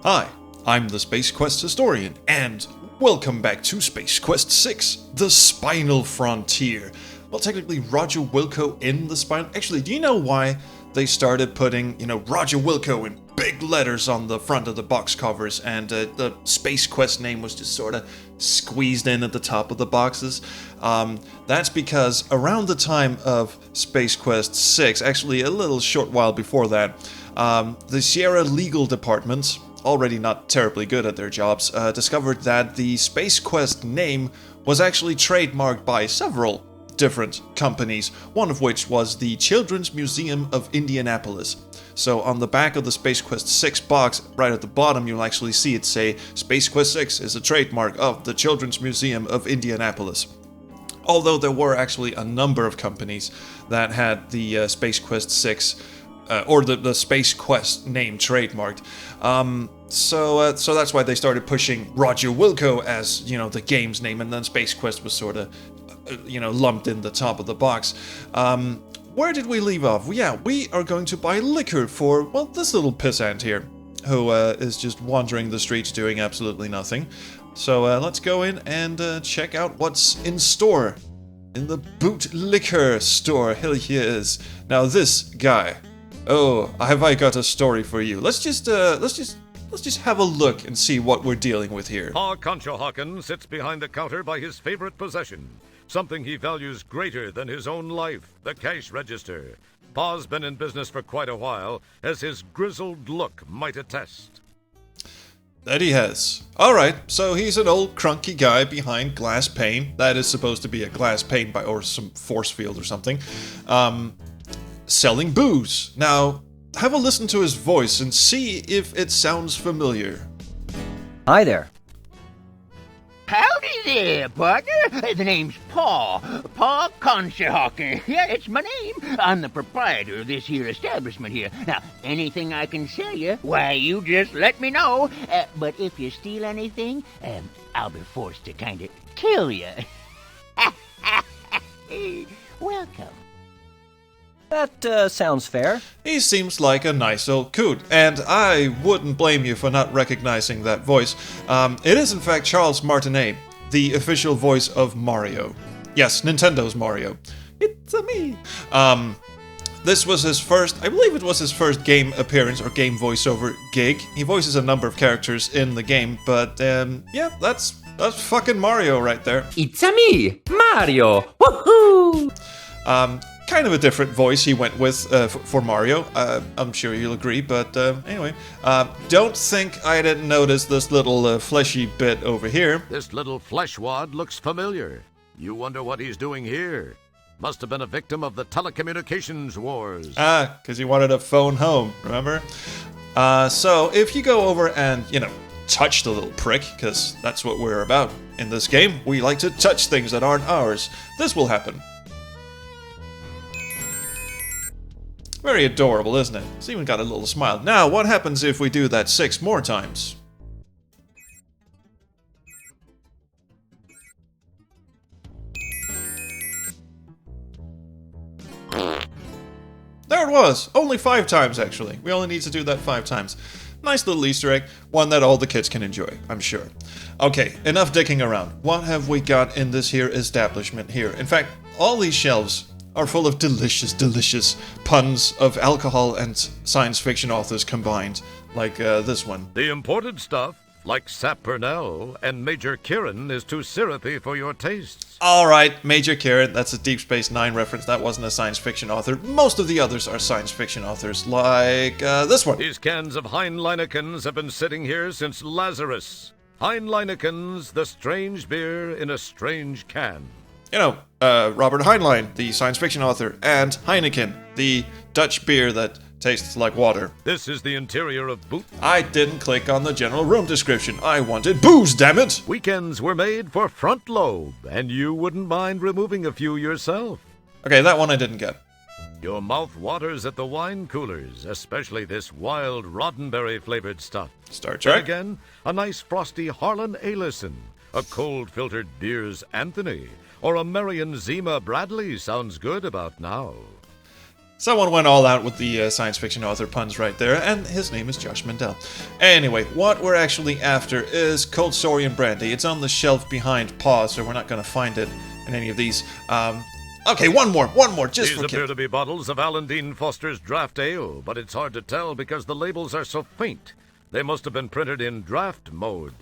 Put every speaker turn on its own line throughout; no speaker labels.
Hi, I'm the Space Quest historian, and welcome back to Space Quest 6, The Spinal Frontier. Well, technically, Roger Wilco in the spinal... Actually, do you know why they started putting, Roger Wilco in big letters on the front of the box covers, and the Space Quest name was just sort of squeezed in at the top of the boxes? That's because around the time of Space Quest 6, actually a little short while before that, the Sierra Legal Department, already not terribly good at their jobs, discovered that the Space Quest name was actually trademarked by several different companies, one of which was the Children's Museum of Indianapolis. So on the back of the Space Quest 6 box, right at the bottom, you'll actually see it say, Space Quest 6 is a trademark of the Children's Museum of Indianapolis. Although there were actually a number of companies that had the Space Quest 6 or the Space Quest name trademarked. So that's why they started pushing Roger Wilco as, the game's name, and then Space Quest was sort of, lumped in the top of the box. Where did we leave off? Yeah, we are going to buy liquor for, this little pissant here, who is just wandering the streets doing absolutely nothing. So let's go in and check out what's in store. In the boot liquor store. Here he is. Now this guy. Oh, have I got a story for you? Let's just have a look and see what we're dealing with here.
Pa Conshohocken sits behind the counter by his favorite possession, something he values greater than his own life, the cash register. Pa's been in business for quite a while, as his grizzled look might attest.
That he has. Alright, so he's an old crunky guy behind glass pane. That is supposed to be a glass pane or some force field or something. Selling booze. Now, have a listen to his voice and see if it sounds familiar.
Hi there.
Howdy there, partner. The name's Pa Conshohocken. Yeah, it's my name. I'm the proprietor of this here establishment here. Now, anything I can sell you, why, you just let me know. But if you steal anything, I'll be forced to kind of kill you. Welcome.
That sounds fair.
He seems like a nice old coot, and I wouldn't blame you for not recognizing that voice. It is in fact Charles Martinet, the official voice of Mario. Yes, Nintendo's Mario. It's me. This was his first, I believe it was his first game appearance or game voiceover gig. He voices a number of characters in the game, but yeah, that's fucking Mario right there.
It's me, Mario. Woohoo!
Kind of a different voice he went with for Mario. I'm sure you'll agree, but anyway. Don't think I didn't notice this little fleshy bit over here.
This little fleshwad looks familiar. You wonder what he's doing here. Must have been a victim of the telecommunications wars.
Because he wanted a phone home, remember? So if you go over and, touch the little prick, because that's what we're about in this game. We like to touch things that aren't ours. This will happen. Very adorable, isn't it? It's even got a little smile. Now, what happens if we do that 6 more times? There it was! Only 5 times, actually. We only need to do that 5 times. Nice little Easter egg. One that all the kids can enjoy, I'm sure. Okay, enough dicking around. What have we got in this here establishment here? In fact, all these shelves are full of delicious puns of alcohol and science fiction authors combined, like this one.
The imported stuff, like Sap Purnell and Major Kieran, is too syrupy for your tastes.
Alright, Major Kieran, that's a Deep Space Nine reference. That wasn't a science fiction author. Most of the others are science fiction authors, like this one.
These cans of Heinleinekens have been sitting here since Lazarus. Heinleinekens, the strange beer in a strange can.
Robert Heinlein, the science fiction author, and Heineken, the Dutch beer that tastes like water.
This is the interior of Boot.
I didn't click on the general room description. I wanted booze, damn it!
Weekends were made for front lobe, and you wouldn't mind removing a few yourself.
Okay, that one I didn't get.
Your mouth waters at the wine coolers, especially this wild roddenberry-flavored stuff.
Star Trek.
And again, a nice frosty Harlan Alison, a cold-filtered Beers Anthony, or a Marion Zima Bradley sounds good about now.
Someone went all out with the science fiction author puns right there, and his name is Josh Mandel. Anyway, what we're actually after is Cold Saurian Brandy. It's on the shelf behind Paw, so we're not going to find it in any of these. Okay, one more, just for
These appear
Kip.
to be bottles of Alan Dean Foster's Draft Ale, but it's hard to tell because the labels are so faint. They must have been printed in draft mode.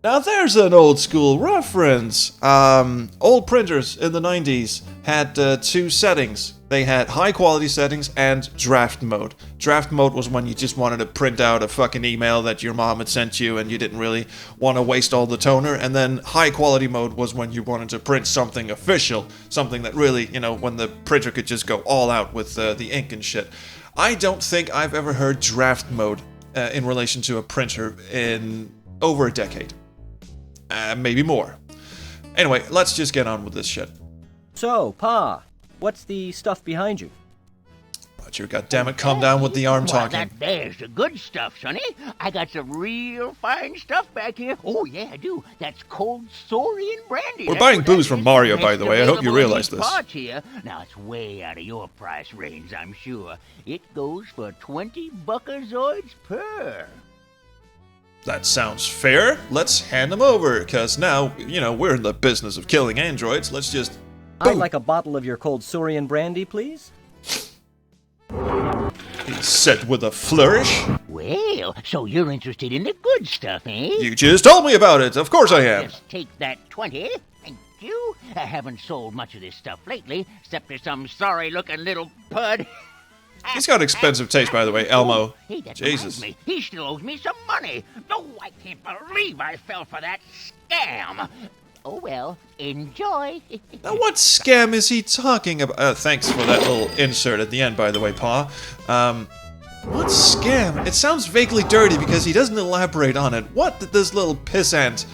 Now there's an old school reference. Old printers in the 90s had two settings. They had high quality settings and draft mode. Draft mode was when you just wanted to print out a fucking email that your mom had sent you and you didn't really want to waste all the toner. And then high quality mode was when you wanted to print something official. Something that really, when the printer could just go all out with the ink and shit. I don't think I've ever heard draft mode in relation to a printer in over a decade. Maybe more. Anyway, let's just get on with this shit.
So, Pa, what's the stuff behind you?
Roger, goddammit, calm down with the arm
Well,
talking.
that there's the good stuff, Sonny. I got some real fine stuff back here. Oh, yeah, I do. That's cold saurian brandy.
We're
That's
buying
what
booze
that
from
is.
Mario,
Next
by the way. I hope you
available in
realize
these
this.
pots here. Now, it's way out of your price range, I'm sure. It goes for 20 buckazoids per.
That sounds fair. Let's hand them over, because now, we're in the business of killing androids. Let's just...
I'd like a bottle of your cold saurian brandy, please.
He said with a flourish.
Well, so you're interested in the good stuff, eh?
You just told me about it. Of course I am.
Just take that 20. Thank you. I haven't sold much of this stuff lately, except for some sorry-looking little pud.
He's got expensive taste, by the way, Elmo.
Oh, hey, that
Jesus.
reminds me. He still owes me some money. No, I can't believe I fell for that scam. Oh, well, enjoy.
Now, what scam is he talking about? Thanks for that little insert at the end, by the way, Pa. What scam? It sounds vaguely dirty because he doesn't elaborate on it. What did this little pissant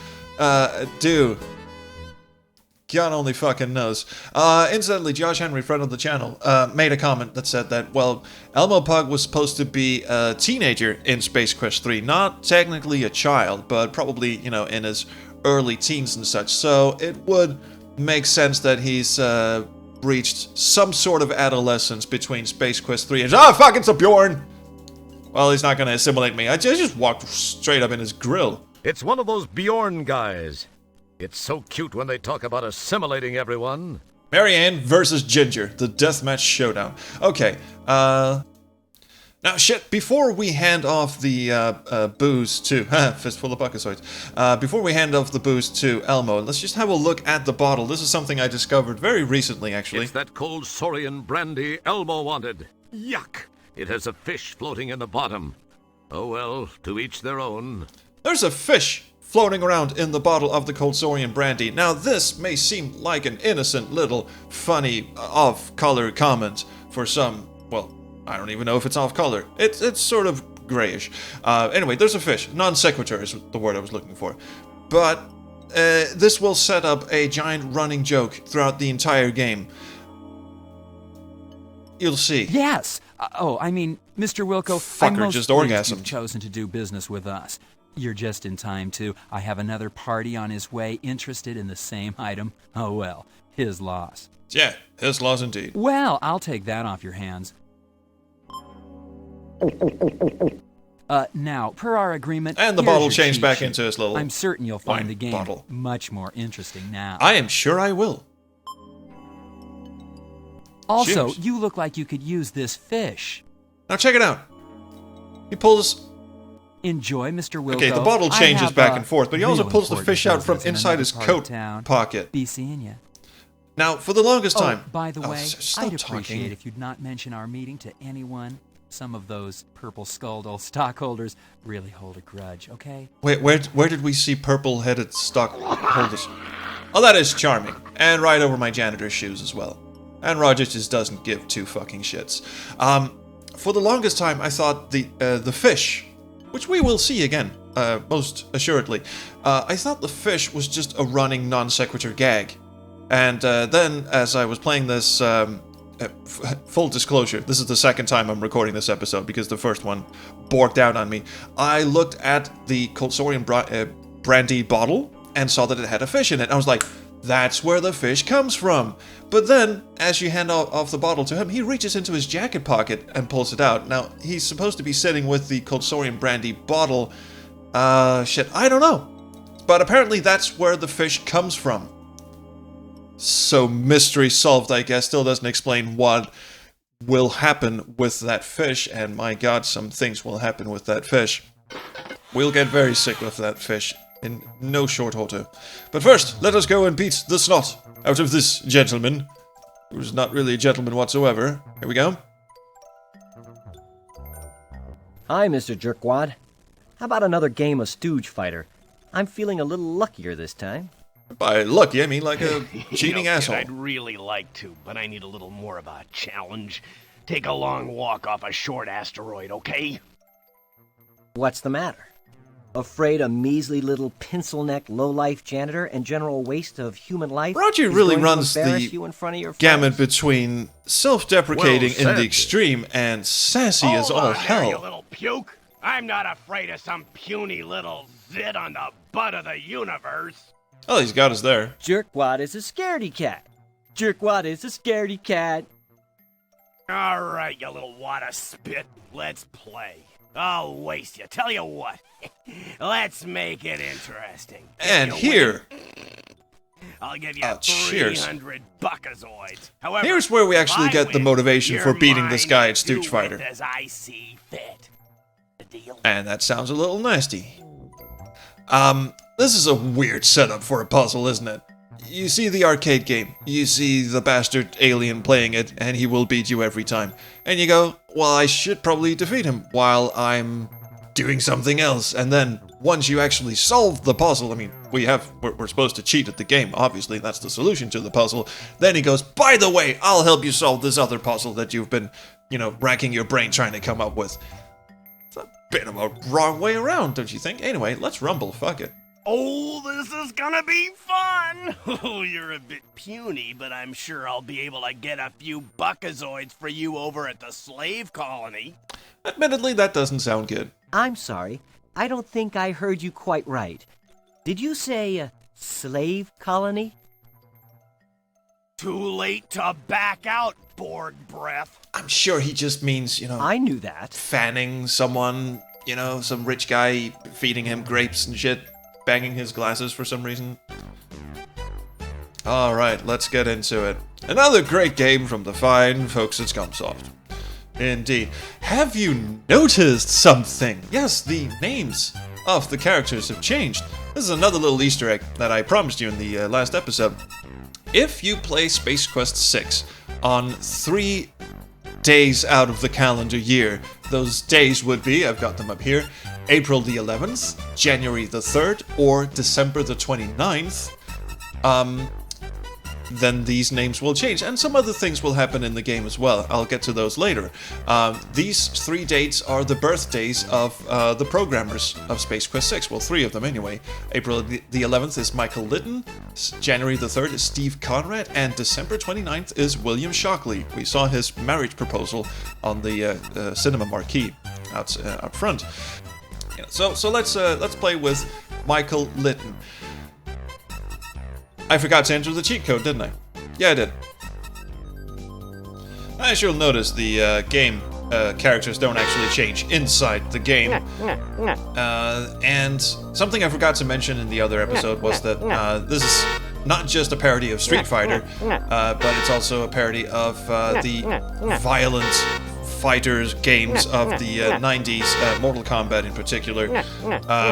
do? God only fucking knows. Incidentally, Josh Henry, friend of the channel, made a comment that said that, well, Elmo Pug was supposed to be a teenager in Space Quest 3. Not technically a child, but probably, in his early teens and such. So it would make sense that he's reached some sort of adolescence between Space Quest 3 and... Ah, fuck, it's a Bjorn! Well, he's not going to assimilate me. I just walked straight up in his grill.
It's one of those Bjorn guys. It's so cute when they talk about assimilating everyone.
Marianne versus Ginger, the deathmatch showdown. Okay, now shit, before we hand off the booze to... fistful of buckazoids. Before we hand off the booze to Elmo, let's just have a look at the bottle. This is something I discovered very recently, actually.
It's that cold saurian brandy Elmo wanted. Yuck! It has a fish floating in the bottom. Oh well, to each their own.
There's a fish floating around in the bottle of the cold saurian brandy. Now, this may seem like an innocent little funny off-color comment for some... Well, I don't even know if it's off-color. It's sort of grayish. Anyway, there's a fish. Non sequitur is the word I was looking for. But this will set up a giant running joke throughout the entire game. You'll see.
Yes. Mr. Wilco,
Fucker
I'm most
just
pleased
orgasmed.
you've chosen to do business with us. You're just in time, too. I have another party on his way interested in the same item. Oh, well, his loss.
Yeah, his loss indeed.
Well, I'll take that off your hands. Now, per our agreement...
And the
here's
bottle
your
changed
cheat
back
sheet.
into his little
I'm certain you'll
wine
find the game
bottle.
much more interesting now.
I am sure I will.
Also,
Cheers.
you look like you could use this fish.
Now check it out. He pulls...
Enjoy, Mr. Wilco.
Okay, the bottle
I
changes
have
back
a
and forth, but he also
real
pulls the
important
fish out from
business in
inside
another
his
part of
coat
town.
pocket.
Be seeing you.
Now, for the longest time...
By the way,
stop
I'd appreciate
talking.
if you'd not mention our meeting to anyone. Some of those purple-skulled old stockholders really hold a grudge, okay?
Wait, where did we see purple-headed stockholders? Oh, that is charming. And right over my janitor's shoes as well. And Roger just doesn't give two fucking shits. For the longest time, I thought the fish, which we will see again, most assuredly, I thought the fish was just a running non sequitur gag. And then, as I was playing this, full disclosure, this is the second time I'm recording this episode because the first one borked out on me. I looked at the cold saurian brandy bottle and saw that it had a fish in it. I was like, That's where the fish comes from. But then, as you hand off the bottle to him, he reaches into his jacket pocket and pulls it out. Now, he's supposed to be sitting with the cold saurian brandy bottle. Shit, I don't know. But apparently that's where the fish comes from. So, mystery solved, I guess. Still doesn't explain what will happen with that fish. And my god, some things will happen with that fish. We'll get very sick with that fish in no short order. But first, let us go and beat the snot out of this gentleman, who's not really a gentleman whatsoever. Here we go.
Hi, Mr. Jerkwad. How about another game of Stooge Fighter? I'm feeling a little luckier this time.
By lucky, I mean like a cheating asshole.
I'd really like to, but I need a little more of a challenge. Take a long walk off a short asteroid, okay?
What's the matter? Afraid a measly little pencil-neck low-life janitor and general waste of human life
Roger
is
really
going
runs
to embarrass
the
you in front of your
gamut
friends?
between self-deprecating
Well
in the
said.
extreme and sassy as all
Hold on there, you
hell.
little puke. I'm not afraid of some puny little zit on the butt of the universe.
Oh, he's got us there.
Jerkwad is a scaredy cat. Jerkwad is a scaredy cat.
All right, you little wad of spit. Let's play. I'll waste you. Tell you what. Let's make it interesting. If
And
you
here,
win, I'll give you
cheers.
300 buckazoids. However,
Here's where we actually
if I
get the
win,
motivation
you're
for beating this
mine
guy
to
at Stooge
do
Fighter.
with as I see fit. The deal?
And that sounds a little nasty. This is a weird setup for a puzzle, isn't it? You see the arcade game, you see the bastard alien playing it, and he will beat you every time. And you go, well, I should probably defeat him while I'm doing something else. And then, once you actually solve the puzzle, I mean, we're supposed to cheat at the game, obviously, that's the solution to the puzzle. Then he goes, by the way, I'll help you solve this other puzzle that you've been, racking your brain trying to come up with. It's a bit of a wrong way around, don't you think? Anyway, let's rumble, fuck it.
Oh, this is gonna be fun! Oh, you're a bit puny, but I'm sure I'll be able to get a few buckazoids for you over at the slave colony.
Admittedly, that doesn't sound good.
I'm sorry. I don't think I heard you quite right. Did you say slave colony?
Too late to back out, Borg breath.
I'm sure he just means,
I knew that.
fanning someone, some rich guy feeding him grapes and shit, banging his glasses for some reason. Alright, let's get into it. Another great game from the fine folks at Scumsoft. Indeed. Have you noticed something? Yes, the names of the characters have changed. This is another little Easter egg that I promised you in the last episode. If you play Space Quest 6 on 3 days out of the calendar year, those days would be, I've got them up here, April the 11th, January the 3rd, or December the 29th, then these names will change, and some other things will happen in the game as well. I'll get to those later. These 3 dates are the birthdays of the programmers of Space Quest 6. Well, 3 of them anyway. April the 11th is Michael Litton, January the 3rd is Steve Conrad, and December 29th is William Shockley. We saw his marriage proposal on the cinema marquee out front. So let's play with Michael Litton. I forgot to enter the cheat code, didn't I? Yeah, I did. As you'll notice, the game characters don't actually change inside the game. And something I forgot to mention in the other episode was that this is not just a parody of Street Fighter, but it's also a parody of the violent fighters games of the 90s, Mortal Kombat in particular,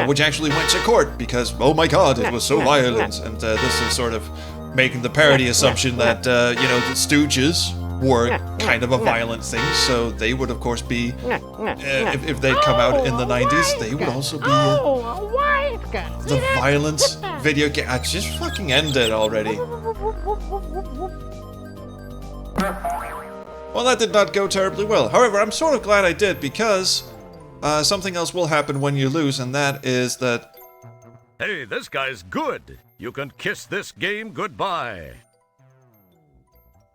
which actually went to court because, oh my god, it was so violent. And this is sort of making the parody assumption that, the Stooges were kind of a violent thing, so they would of course be, if they'd come out in the 90s, they would also be the violent video game. I just fucking end it already. Well, that did not go terribly well. However, I'm sort of glad I did, because something else will happen when you lose, and that is that...
Hey, this guy's good. You can kiss this game goodbye.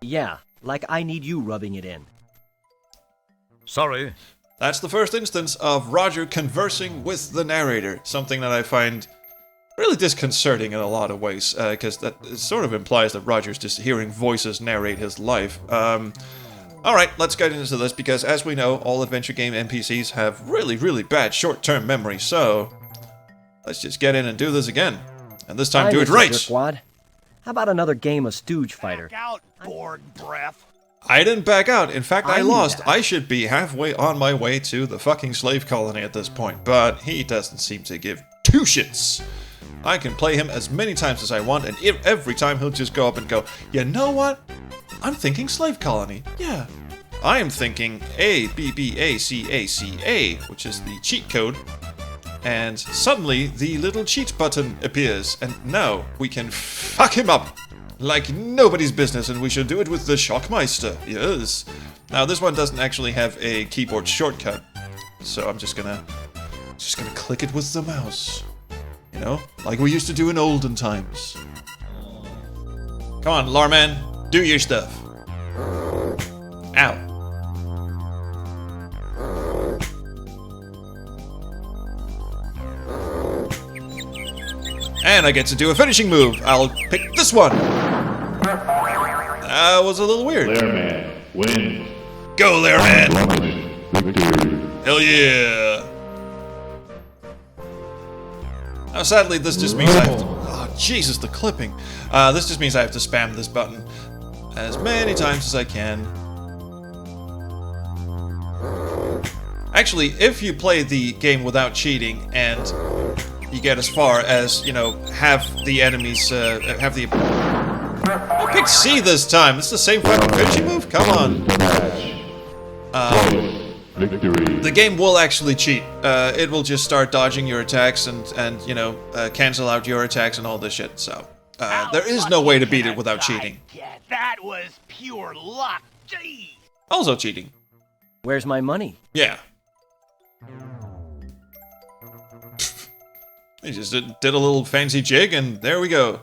Yeah, like I need you rubbing it in.
Sorry.
That's the first instance of Roger conversing with the narrator, something that I find really disconcerting in a lot of ways, because that sort of implies that Roger's just hearing voices narrate his life. Alright, let's get into this, because as we know, all adventure game NPCs have really, really bad short-term memory, so let's just get in and do this again. And this time do it right!
Jerkwad. How about another game of Stooge Fighter?
Back out, bored breath.
I didn't back out. In fact, I
knew
lost.
that.
I should be halfway on my way to the fucking slave colony at this point, but he doesn't seem to give two shits. I can play him as many times as I want, and every time he'll just go up and go, you know what? I'm thinking slave colony. Yeah. I am thinking ABBACACA, which is the cheat code. And suddenly, the little cheat button appears, and now we can fuck him up like nobody's business, and we should do it with the Shockmeister. Yes. Now, this one doesn't actually have a keyboard shortcut, so I'm just gonna click it with the mouse. You know, like we used to do in olden times. Come on, Larman, do your stuff. Ow. And I get to do a finishing move. I'll pick this one. That was a little weird.
Lairman, win.
Go, Lairman.
Victory.
Hell yeah. Now, sadly, this just means I have to... Oh, Jesus, the clipping. This just means I have to spam this button as many times as I can. Actually, if you play the game without cheating and you get as far as, you know, have the enemies, have the... I picked C this time. It's the same fucking finishing move? Come on.
Victory.
The game will actually cheat. It will just start dodging your attacks and you know, cancel out your attacks and all this shit. So, there is no way to beat it without cheating.
Yeah, that was pure luck. Gee.
Also cheating.
Where's my money?
Yeah. He just did a little fancy jig, and there we go.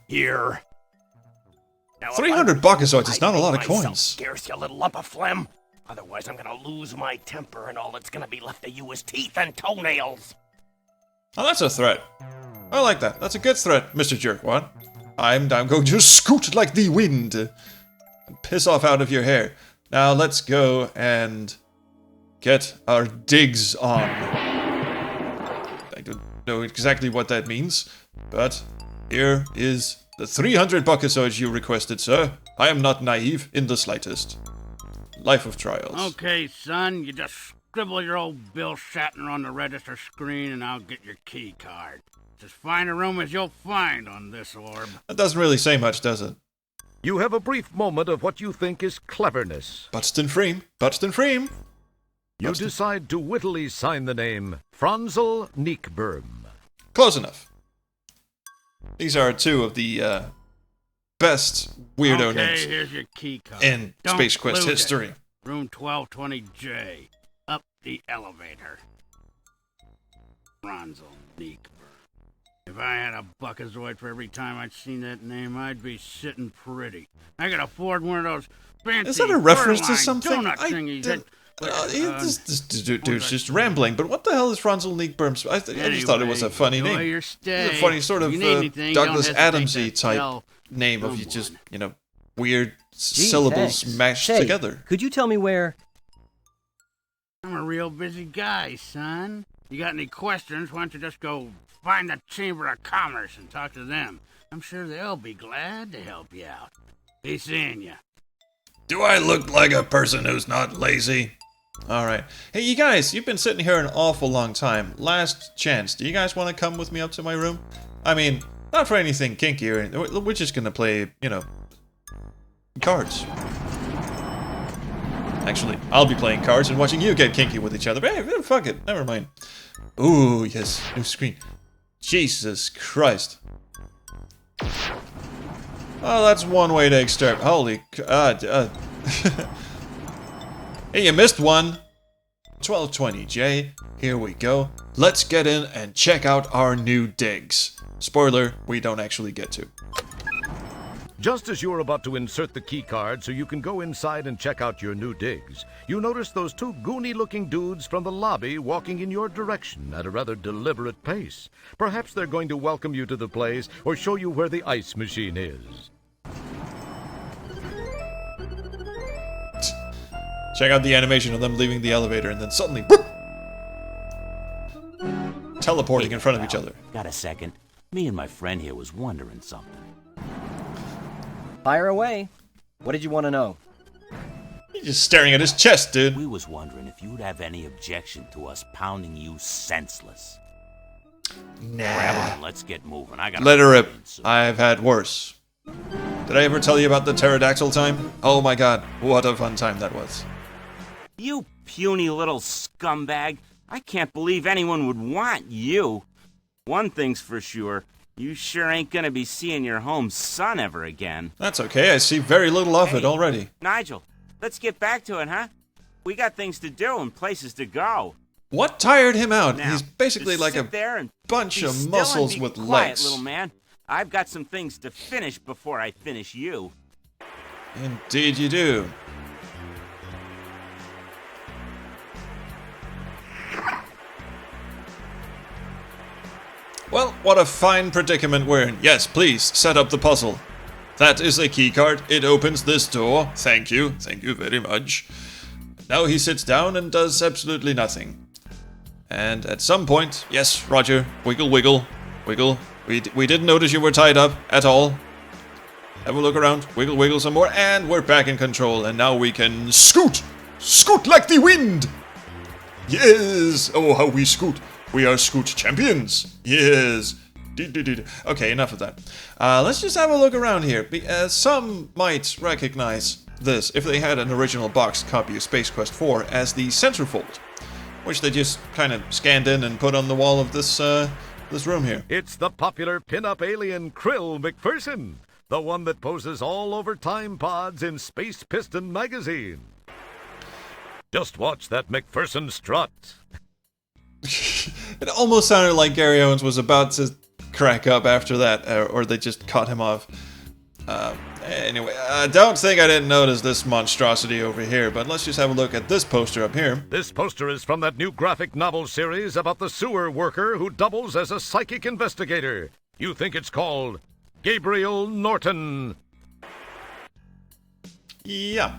Here. Now,
300 Bokazoids is not a lot of
myself
coins.
Scarce, you little lump of phlegm. Otherwise, I'm gonna lose my temper, and all that's gonna be left of you is teeth and toenails.
Oh, that's a threat. I like that. That's a good threat, Mr. Jerkwad. I'm going to scoot like the wind and piss off out of your hair. Now let's go and get our digs on. I don't know exactly what that means, but here is the 300 Bokazoids you requested, sir. I am not naive in the slightest. Life of trials.
Okay, son, you just scribble your old Bill Shatner on the register screen and I'll get your key card. It's as fine a room as you'll find on this orb.
That doesn't really say much, does it?
You have a brief moment of what you think is cleverness.
Buxton Freem. Buxton Freem.
You decide to wittily sign the name Franzel Neekberm.
Close enough. These are two of the best weirdo
Okay,
names
here's your key card.
in
Don't
Space Quest
lose it.
history.
Room 1220J. Up the elevator. Franzel Neekberm. If I had a Bokazoid for every time I'd seen that name, I'd be sitting pretty. I could afford one of those fancy
Is that a reference to
fur-lined
something?
donut thingies that...
This dude's just rambling, but what the hell is Franzel Neekberm? I just thought it was a funny
enjoy
name.
your stay.
It's a funny sort of
If you need anything,
Douglas
don't hesitate
Adamsy
to
type
tell
name of you
someone.
just, you know, weird
Gee,
syllables
thanks.
mashed
Say,
together.
Could you tell me where...
I'm a real busy guy, son. You got any questions, why don't you just go find the Chamber of Commerce and talk to them. I'm sure they'll be glad to help you out. Be seeing ya.
Do I look like a person who's not lazy? Alright. Hey, you guys, you've been sitting here an awful long time. Last chance. Do you guys want to come with me up to my room? I mean, not for anything kinky or anything. We're just gonna play, you know, cards. Actually, I'll be playing cards and watching you get kinky with each other. Hey, fuck it. Never mind. Ooh, yes. New screen. Jesus Christ. Oh, that's one way to exterminate. Holy God. Hey, you missed one. 1220J. Here we go. Let's get in and check out our new digs. Spoiler, we don't actually get to.
Just as you're about to insert the key card so you can go inside and check out your new digs, you notice those two goony-looking dudes from the lobby walking in your direction at a rather deliberate pace. Perhaps they're going to welcome you to the place or show you where the ice machine is.
Check out the animation of them leaving the elevator and then suddenly whoop, teleporting in front of each other.
Got a second? Me and my friend here was wondering something.
Fire away. What did you want to know?
He's just staring at his chest, dude.
We was wondering if you'd have any objection to us pounding you senseless.
Nah.
Grab 'em and let's get moving. I got.
Let her rip. I've had worse. Did I ever tell you about the pterodactyl time? Oh my god, what a fun time that was.
You puny little scumbag. I can't believe anyone would want you. One thing's for sure. You sure ain't gonna be seeing your home son ever again.
That's okay, I see very little of it already.
Nigel, let's get back to it, huh? We got things to do and places to go.
What tired him out?
Now,
He's basically like a bunch of muscles with
quiet,
legs.
Little man. I've got some things to finish before I finish you.
Indeed you do. Well, what a fine predicament we're in. Yes, please, set up the puzzle. That is a keycard. It opens this door. Thank you. Thank you very much. Now he sits down and does absolutely nothing. And at some point, yes, Roger, wiggle, wiggle, wiggle. We didn't notice you were tied up at all. Have a look around, wiggle, wiggle some more, and we're back in control. And now we can scoot! Scoot like the wind! Yes! Oh, how we scoot. We are Scoot champions! Yes! Okay, enough of that. Let's just have a look around here. Some might recognize this if they had an original boxed copy of Space Quest 4 as the centerfold, which they just kind of scanned in and put on the wall of this room here.
It's the popular pin-up alien Krill McPherson, the one that poses all over time pods in Space Piston magazine. Just watch that McPherson strut.
It almost sounded like Gary Owens was about to crack up after that, or they just cut him off. Anyway, I don't think I didn't notice this monstrosity over here, but let's just have a look at this poster up here.
This poster is from that new graphic novel series about the sewer worker who doubles as a psychic investigator. You think it's called Gabriel Norton.
Yeah.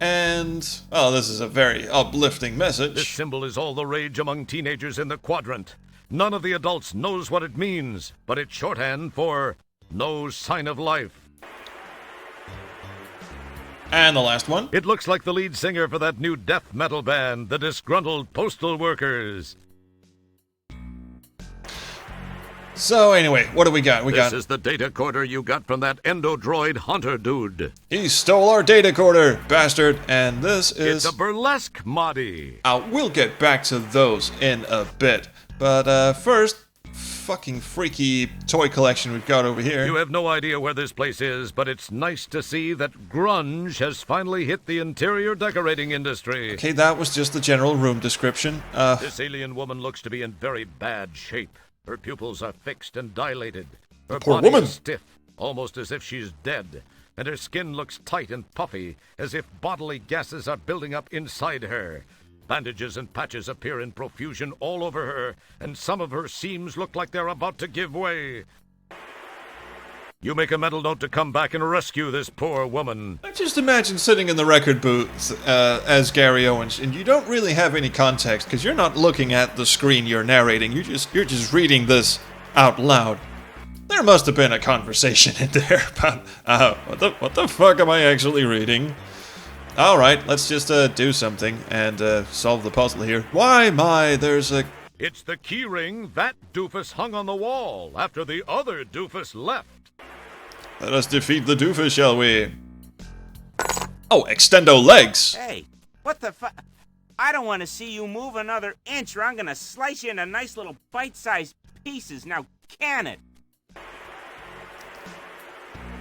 And, oh, this is a very uplifting message.
This symbol is all the rage among teenagers in the quadrant. None of the adults knows what it means, but it's shorthand for no sign of life.
And the last one.
It looks like the lead singer for that new death metal band, the Disgruntled Postal Workers.
So anyway, what do we got?
This is the data corder you got from that endodroid hunter dude.
He stole our data corder, bastard. And this is...
It's a burlesque moddy.
We'll get back to those in a bit. But first, fucking freaky toy collection we've got over here.
You have no idea where this place is, but it's nice to see that grunge has finally hit the interior decorating industry.
Okay, that was just the general room description.
This alien woman looks to be in very bad shape. Her pupils are fixed and dilated. Her
poor
body
woman.
is stiff, almost as if she's dead. And her skin looks tight and puffy, as if bodily gases are building up inside her. Bandages and patches appear in profusion all over her, and some of her seams look like they're about to give way. You make a mental note to come back and rescue this poor woman.
I just imagine sitting in the record booth as Gary Owens, and you don't really have any context because you're not looking at the screen you're narrating. You're just reading this out loud. There must have been a conversation in there about what the fuck am I actually reading? All right, let's just do something and solve the puzzle here. Why, there's a...
It's the key ring that doofus hung on the wall after the other doofus left.
Let us defeat the doofus, shall we? Oh, extendo legs!
Hey, what the fu... I don't want to see you move another inch or I'm going to slice you into nice little bite-sized pieces. Now, can it?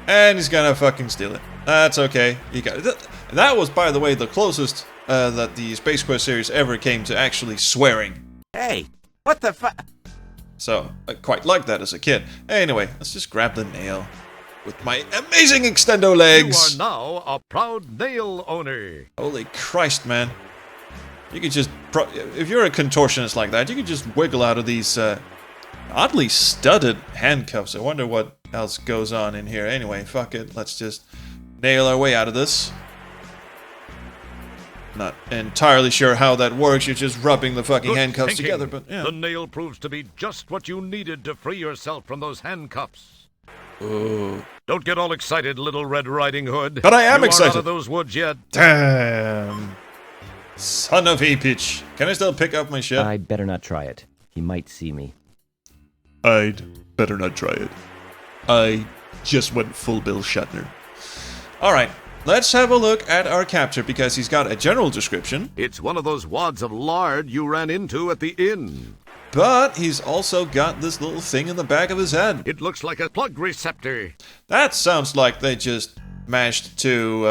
And he's gonna fucking steal it. That's okay. You got it. That was, by the way, the closest that the Space Quest series ever came to actually swearing.
Hey, what the fu...
So, I quite liked that as a kid. Anyway, let's just grab the nail. with my amazing extendo legs.
You are now a proud nail owner.
Holy Christ, man. You could just, if you're a contortionist like that, you could just wiggle out of these oddly studded handcuffs. I wonder what else goes on in here. Anyway, fuck it. Let's just nail our way out of this. Not entirely sure how that works. You're just rubbing the fucking handcuffs together, but yeah.
The nail proves to be just what you needed to free yourself from those handcuffs.
Ooh.
Don't get all excited, Little Red Riding Hood.
But I am
you
excited.
Out of those woods yet?
Damn. Son of a bitch. Can I still pick up my shit?
I'd better not try it. He might see me.
I'd better not try it. I just went full Bill Shatner. Alright, let's have a look at our capture because he's got a general description.
It's one of those wads of lard you ran into at the inn.
But he's also got this little thing in the back of his head.
It looks like a plug receptor.
That sounds like they just mashed two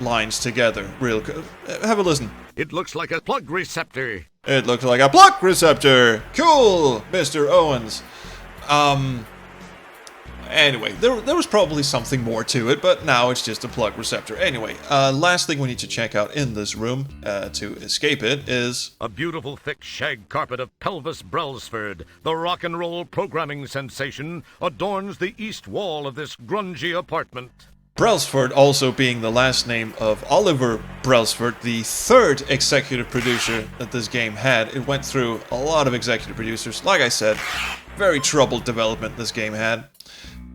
lines together real good. Have a listen.
It looks like a plug receptor.
It looks like a plug receptor. Cool, Mr. Owens. Anyway, there was probably something more to it, but now it's just a plug receptor. Anyway, last thing we need to check out in this room to escape it is...
a beautiful thick shag carpet of Pelvis Brailsford, the rock and roll programming sensation, adorns the east wall of this grungy apartment.
Brailsford also being the last name of Oliver Brailsford, the third executive producer that this game had. It went through a lot of executive producers. Like I said, very troubled development this game had.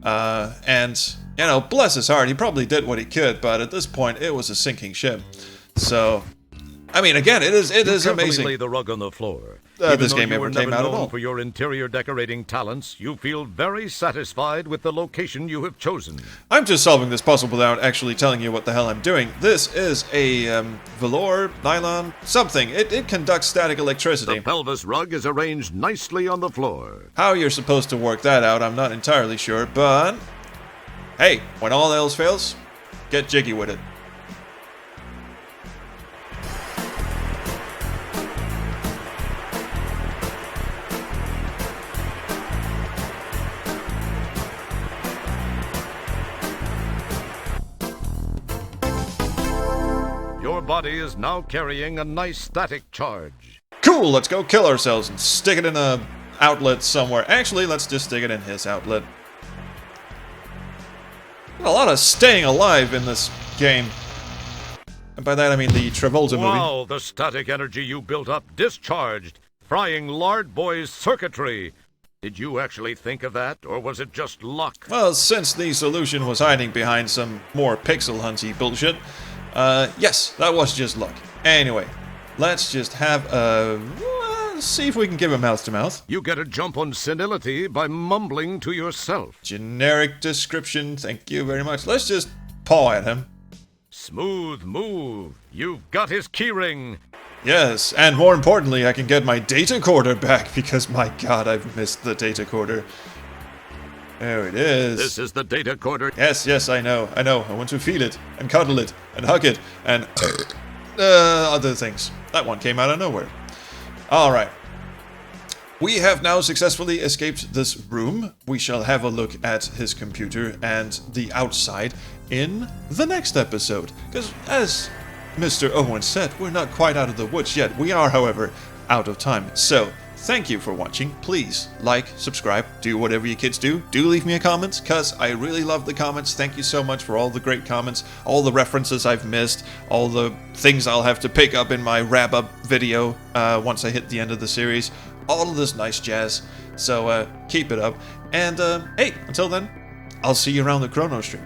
And, you know, bless his heart, he probably did what he could, but at this point, it was a sinking ship. So, I mean, again, it is amazing.
Lay the rug on the floor.
This game never came out at all.
For your interior decorating talents, you feel very satisfied with the location you have chosen.
I'm just solving this puzzle without actually telling you what the hell I'm doing. This is a velour, nylon, something. It conducts static electricity.
The pelvis rug is arranged nicely on the floor.
How you're supposed to work that out, I'm not entirely sure, but hey, when all else fails, get jiggy with it.
Your body is now carrying a nice static charge.
Cool, let's go kill ourselves and stick it in a outlet somewhere. Actually, let's just stick it in his outlet. A lot of staying alive in this game. And by that I mean the Travolta movie.
Wow, the static energy you built up discharged, frying Lard Boy's circuitry. Did you actually think of that, or was it just luck?
Well, since the solution was hiding behind some more pixel hunty bullshit, yes, that was just luck. Anyway, let's just have see if we can give him mouth to mouth.
You get a jump on senility by mumbling to yourself.
Generic description, thank you very much. Let's just paw at him.
Smooth move. You've got his keyring.
Yes, and more importantly, I can get my data corder back because, my god, I've missed the data corder. There it is.
This is the data corder.
Yes, I know. I want to feel it, and cuddle it, and hug it, and other things. That one came out of nowhere. Alright. We have now successfully escaped this room. We shall have a look at his computer and the outside in the next episode. Because, as Mr. Owen said, we're not quite out of the woods yet. We are, however, out of time. So, thank you for watching. Please like, subscribe, do whatever you kids do. Do leave me a comment, because I really love the comments. Thank you so much for all the great comments, all the references I've missed, all the things I'll have to pick up in my wrap-up video once I hit the end of the series. All of this nice jazz. So keep it up. And hey, until then, I'll see you around the Chrono Stream.